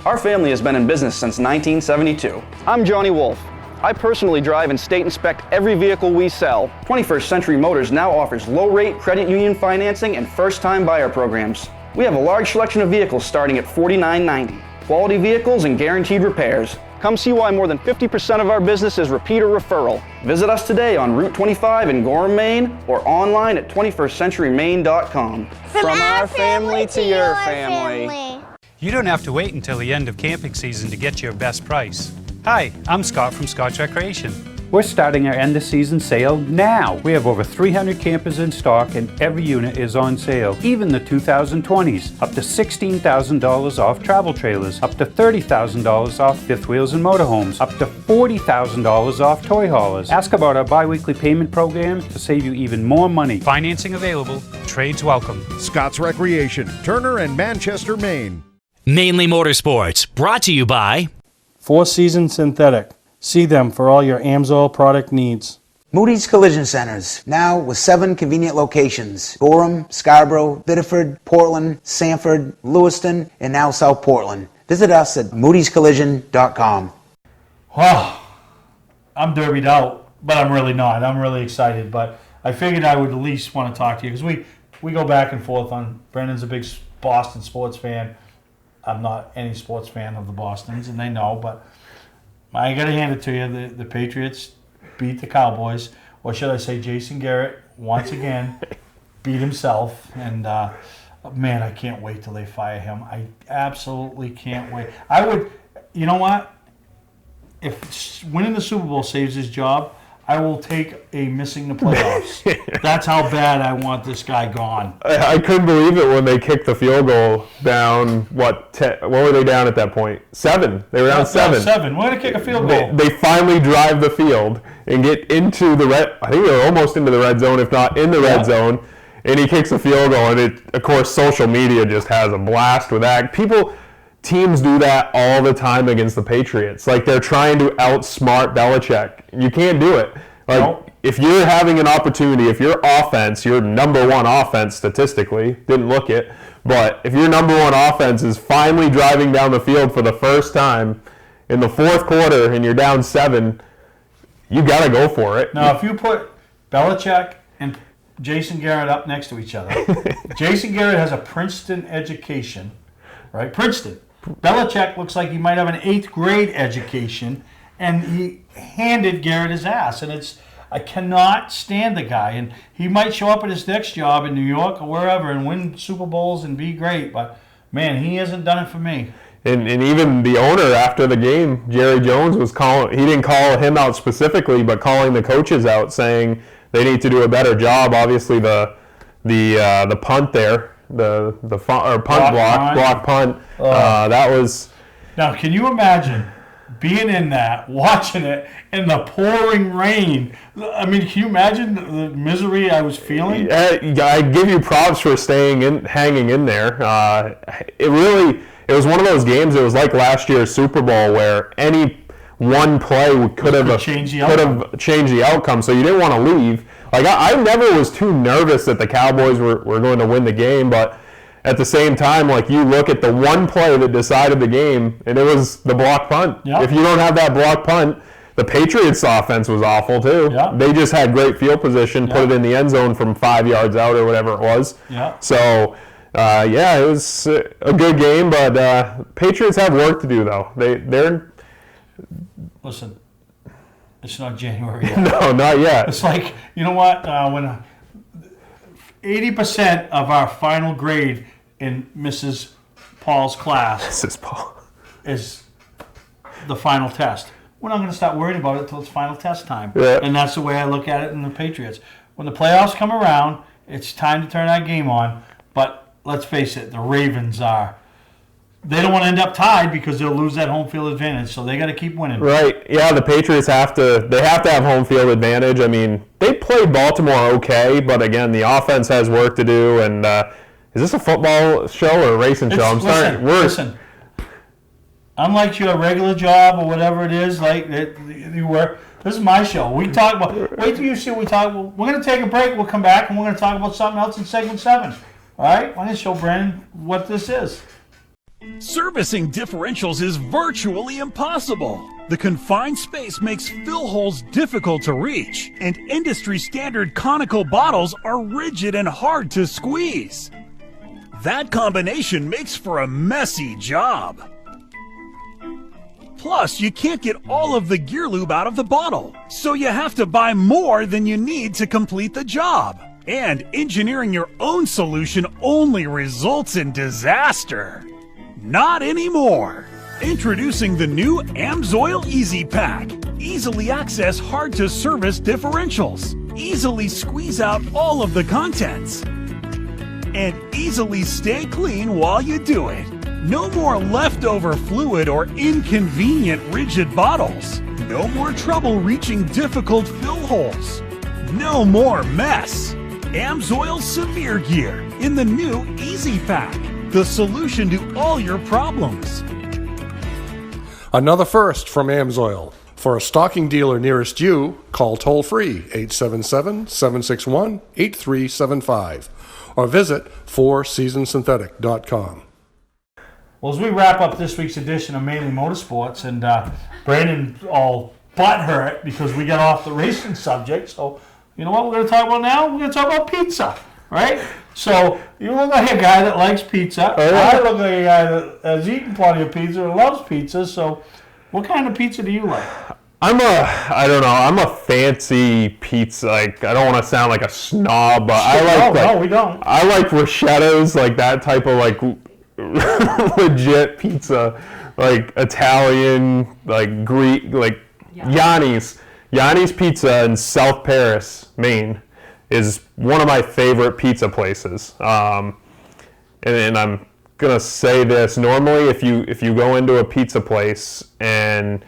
Our family has been in business since 1972. I'm Johnny Wolf. I personally drive and state inspect every vehicle we sell. 21st Century Motors now offers low-rate credit union financing and first-time buyer programs. We have a large selection of vehicles starting at $49.90. Quality vehicles and guaranteed repairs. Come see why more than 50% of our business is repeat or referral. Visit us today on Route 25 in Gorham, Maine, or online at 21stcenturymaine.com. From our family to your family. You don't have to wait until the end of camping season to get your best price. Hi, I'm Scott from Scott's Recreation. We're starting our end of season sale now. We have over 300 campers in stock and every unit is on sale. Even the 2020s. Up to $16,000 off travel trailers. Up to $30,000 off fifth wheels and motorhomes. Up to $40,000 off toy haulers. Ask about our bi-weekly payment program to save you even more money. Financing available. Trades welcome. Scott's Recreation, Turner and Manchester, Maine. Mainly Motorsports, brought to you by Four Seasons Synthetic. See them for all your AMSOIL product needs. Moody's Collision Centers, now with 7 convenient locations. Gorham, Scarborough, Biddeford, Portland, Sanford, Lewiston, and now South Portland. Visit us at moodyscollision.com. Wow, I'm derbied out, but I'm really not. I'm really excited, but I figured I would at least want to talk to you because we go back and forth on. Brendan's a big Boston sports fan. I'm not any sports fan of the Bostons, and they know, but I got to hand it to you. The Patriots beat the Cowboys, or should I say Jason Garrett, once again, beat himself. And, man, I can't wait till they fire him. I absolutely can't wait. I would, you know what? If winning the Super Bowl saves his job, I will take a missing the playoffs. That's how bad I want this guy gone. I couldn't believe it when they kicked the field goal down, what were they down at that point? 7. They were down 7. 7. We're going to kick a field goal. They finally drive the field and get into the red, I think they were almost into the red zone, if not in the red zone, and he kicks a field goal, and it, of course, social media just has a blast with that. Teams do that all the time against the Patriots. Like, they're trying to outsmart Belichick. You can't do it. Like, if you're having an opportunity, if your offense, your number one offense statistically, didn't look it, but if your number one offense is finally driving down the field for the first time in the fourth quarter and you're down 7, you got to go for it. Now, if you put Belichick and Jason Garrett up next to each other, Jason Garrett has a Princeton education, right? Princeton. Belichick looks like he might have an 8th grade education, and he handed Garrett his ass. And I cannot stand the guy. And he might show up at his next job in New York or wherever and win Super Bowls and be great, but man, he hasn't done it for me. And even the owner after the game, Jerry Jones, was calling. He didn't call him out specifically, but calling the coaches out, saying they need to do a better job. Obviously, the punt there. The punt block punt. That was. Now, can you imagine being in that, watching it in the pouring rain? I mean, can you imagine the misery I was feeling? I give you props for hanging in there. It was one of those games. It was like last year's Super Bowl where any one play could have changed the outcome. So you didn't want to leave. Like, I never was too nervous that the Cowboys were going to win the game, but at the same time, like, you look at the one play that decided the game, and it was the block punt. Yep. If you don't have that block punt, the Patriots' offense was awful too. Yep. They just had great field position, put it in the end zone from 5 yards out or whatever it was. Yep. So, it was a good game, but Patriots have work to do, though. They're... Listen. It's not January yet. No, not yet. It's like, you know what? When 80% of our final grade in Mrs. Paul's class Mrs. Paul is the final test. We're not going to start worrying about it until it's final test time. Yeah. And that's the way I look at it in the Patriots. When the playoffs come around, it's time to turn that game on. But let's face it, the Ravens they don't want to end up tied because they'll lose that home field advantage. So they got to keep winning. Right. Yeah, the Patriots have to have home field advantage. I mean, they played Baltimore okay, but again, the offense has work to do. And is this a football show or a racing show? I'm sorry. Listen. Unlike your regular job or whatever it is, like you work, this is my show. We talk about. Wait till you see what we talk about. We're going to take a break. We'll come back and we're going to talk about something else in segment 7. All right? Why don't you show Brandon what this is? Servicing differentials is virtually impossible. The confined space makes fill holes difficult to reach, and industry-standard conical bottles are rigid and hard to squeeze. That combination makes for a messy job. Plus, you can't get all of the gear lube out of the bottle, so you have to buy more than you need to complete the job. And engineering your own solution only results in disaster. Not anymore. Introducing the new AMSOIL Easy Pack. Easily access hard-to-service differentials. Easily squeeze out all of the contents. And easily stay clean while you do it. No more leftover fluid or inconvenient rigid bottles. No more trouble reaching difficult fill holes. No more mess. AMSOIL Severe Gear in the new Easy Pack. The solution to all your problems. Another first from AMSOIL. For a stocking dealer nearest you, call toll-free 877-761-8375 or visit fourseasonsynthetic.com. Well, as we wrap up this week's edition of Mainly Motorsports, and Brandon all butthurt because we got off the racing subject, so you know what we're going to talk about now? We're going to talk about pizza, right? So you look like a guy that likes pizza. Oh, yeah. I look like a guy that has eaten plenty of pizza and loves pizza. So what kind of pizza do you like? I'm a fancy pizza. Like, I don't want to sound like a snob, but No, we don't. I like bruschettas, like that type of like legit pizza, like Italian, like Greek, like Yanni's Pizza in South Paris, Maine, is one of my favorite pizza places. And I'm gonna say this: normally, if you go into a pizza place and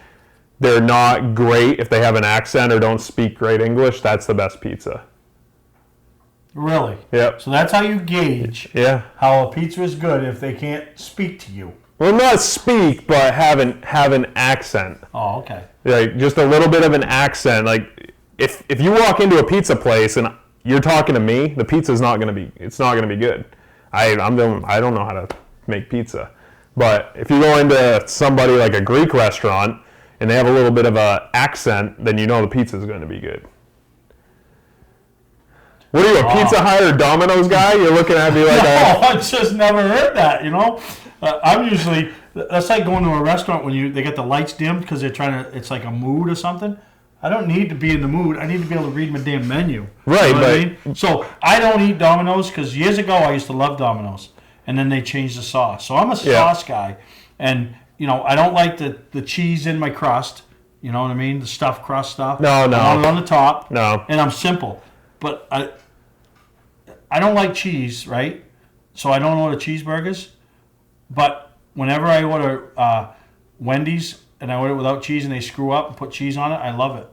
they're not great, if they have an accent or don't speak great English, that's the best pizza. Really? Yep. So that's how you gauge how a pizza is good if they can't speak to you. Well, not speak, but have an accent. Oh, okay. Like just a little bit of an accent. Like if you walk into a pizza place and you're talking to me, the pizza's not gonna be good. I don't know how to make pizza, but if you go into somebody like a Greek restaurant and they have a little bit of a accent, then you know the pizza's going to be good. What are you, a Pizza Hut or Domino's guy? You're looking at me like I just never heard that, you know? I'm usually, that's like going to a restaurant when they get the lights dimmed because they're trying to, it's like a mood or something. I don't need to be in the mood. I need to be able to read my damn menu. Right, you know what I mean? So I don't eat Domino's because years ago I used to love Domino's. And then they changed the sauce. So I'm a sauce guy. And, you know, I don't like the cheese in my crust. You know what I mean? The stuffed crust stuff. No. I want it on the top. No. And I'm simple. But I don't like cheese, right? So I don't order cheeseburgers. But whenever I order Wendy's and I order it without cheese and they screw up and put cheese on it, I love it.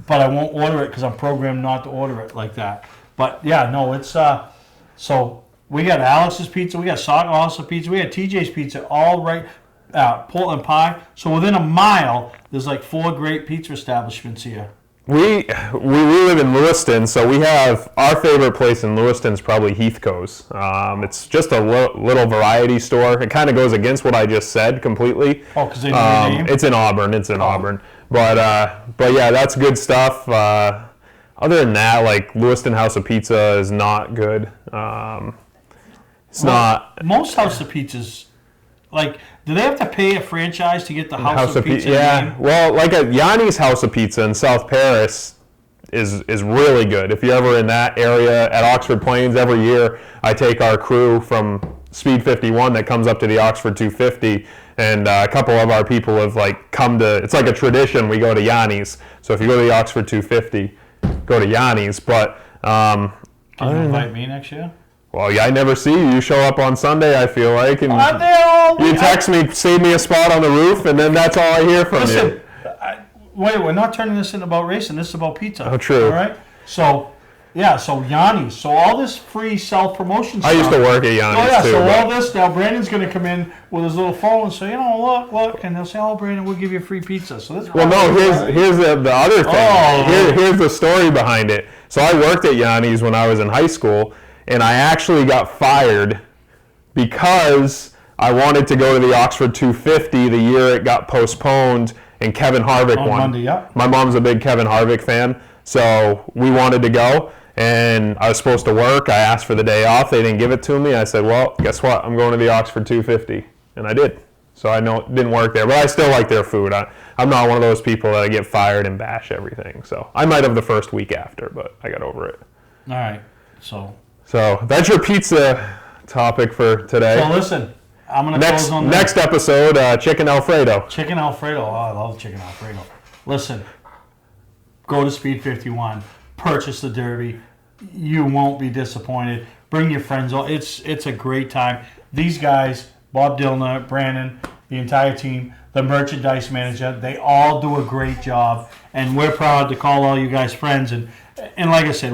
But I won't order it because I'm programmed not to order it like that. But yeah, no, it's so we got Alice's Pizza, we got Alice's Pizza, we got TJ's Pizza, all right, Portland Pie. So within a mile, there's like 4 great pizza establishments here. We live in Lewiston, so we have our favorite place in Lewiston is probably Heathco's. It's just a little variety store. It kind of goes against what I just said completely. Oh, because they know your name? It's in Auburn. Auburn. But yeah, that's good stuff. Other than that, like Lewiston House of Pizza is not good. Not. Most House of Pizzas, like, do they have to pay a franchise to get the House of Pizza? Yeah. Well, like a Yanni's House of Pizza in South Paris is really good. If you're ever in that area at Oxford Plains, every year I take our crew from Speed 51 that comes up to the Oxford 250, and a couple of our people have like come to, it's like a tradition, we go to Yanni's. So if you go to the Oxford 250, go to Yanni's. But can you invite me next year? Well, yeah, I never see you. You show up on Sunday, I feel like, and you text me, save me a spot on the roof, and then that's all I hear from you. Wait, we're not turning this in about racing. This is about pizza. Oh, true. All right. So, yeah. So Yanni's. So all this free self-promotion stuff. I used to work at Yanni's too. So all this now, Brandon's going to come in with his little phone and say, look, and they'll say, oh, Brandon, we'll give you free pizza. So this. Well, no. Here's the other thing. Here's the story behind it. So I worked at Yanni's when I was in high school, and I actually got fired because I wanted to go to the Oxford 250 the year it got postponed. And Kevin Harvick won. Monday, yeah. My mom's a big Kevin Harvick fan, so we wanted to go, and I was supposed to work. I asked for the day off. They didn't give it to me. I said, well, guess what? I'm going to the Oxford 250, and I did. So I know it didn't work there, but I still like their food. I'm not one of those people that get fired and bash everything. So I might have the first week after, but I got over it. All right. So that's your pizza topic for today. So listen. I'm going to close on next episode, Chicken Alfredo. Chicken Alfredo. Oh, I love Chicken Alfredo. Listen, go to Speed 51. Purchase the Derby. You won't be disappointed. Bring your friends. It's a great time. These guys, Bob Dillner, Brandon, the entire team, the merchandise manager, they all do a great job. And we're proud to call all you guys friends. And like I said,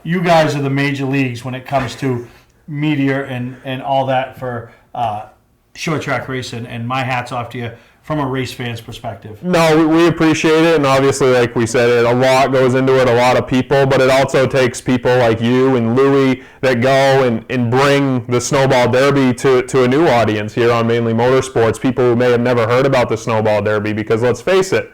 you guys are the major leagues when it comes to media and all that for short track racing, and my hat's off to you from a race fan's perspective. No, we appreciate it, and obviously, like we said, a lot goes into it, a lot of people, but it also takes people like you and Louie that go and bring the Snowball Derby to a new audience here on Mainly Motorsports, people who may have never heard about the Snowball Derby, because let's face it,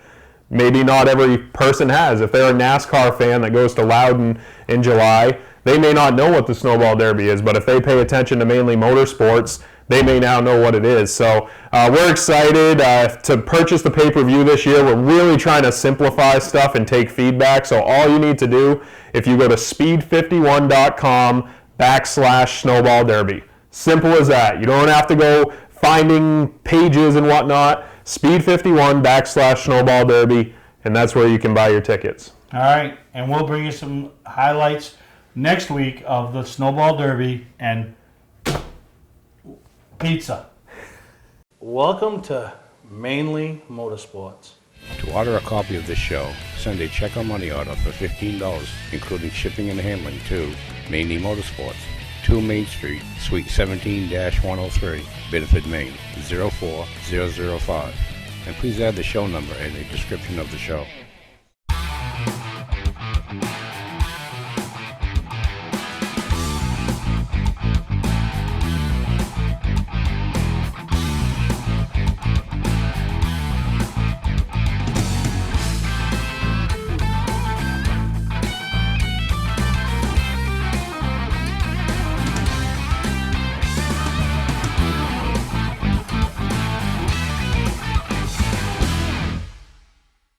maybe not every person has. If they're a NASCAR fan that goes to Loudon in July, they may not know what the Snowball Derby is, but if they pay attention to Mainly Motorsports, they may now know what it is. So we're excited to purchase the pay-per-view this year. We're really trying to simplify stuff and take feedback. So all you need to do, if you go to speed51.com/Snowball Derby. Simple as that. You don't have to go finding pages and whatnot. Speed51.com/Snowball Derby, and that's where you can buy your tickets. All right, and we'll bring you some highlights next week of the Snowball Derby and pizza. Welcome to Mainly Motorsports. To order a copy of this show, send a check or money order for $15, including shipping and handling to Mainly Motorsports, 2 Main Street, Suite 17-103, Biddeford, Maine, 04005. And please add the show number in the description of the show.